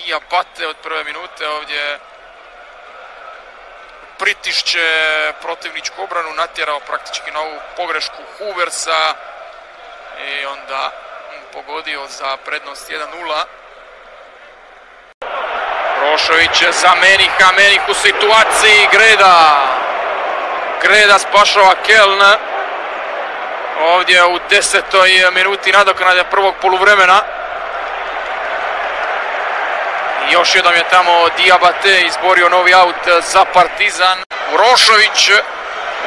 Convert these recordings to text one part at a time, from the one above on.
Diabate od prve minute ovdje pritišće protivničku obranu, natjerao praktički na ovu pogrešku Hubersa i onda pogodio za prednost 1-0. Rošović za Meniha, Menih u situaciji, Greda spašava Keln. Ovdje u 10. minuti nadoknade prvog poluvremena. Još jednom je tamo Diabate izborio novi aut za Partizan.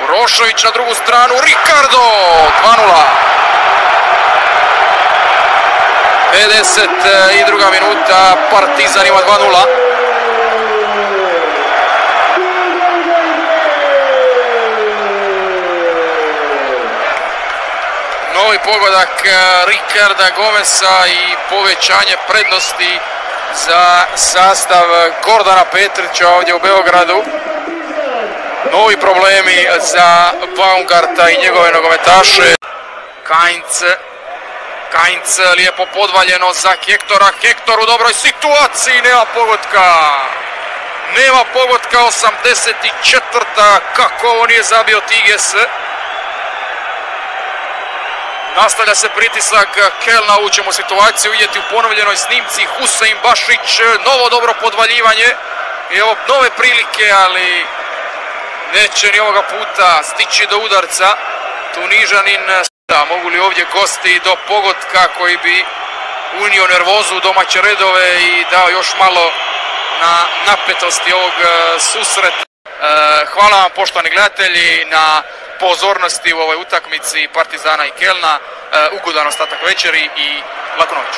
Urošović na drugu stranu, Ricardo, 2-0. 52. minuta, Partizan ima 2-0. Novi pogodak Ricarda Gomesa i povećanje prednosti za sastav Gordana Petrića ovdje u Beogradu. Novi problemi za Baumgarta i njegove nogometaše. Kainz lijepo podvaljeno za Hektora. Hektor u dobroj situaciji, nema pogotka, 84. Kako ovo nije zabio Tiges. Nastavlja se pritisak Kelna, ućemo situaciju vidjeti u ponovljenoj snimci. Husein Bašić, novo dobro podvaljivanje. I evo nove prilike, ali neće ni ovoga puta stići do udarca. Tunižanin, mogu li ovdje gosti do pogotka koji bi unio nervozu u domaće redove i dao još malo na napetosti ovog susreta. Hvala vam poštovani gledatelji na pozornosti u ovoj utakmici Partizana i Kelna. Ugodan ostatak večeri i laku noć.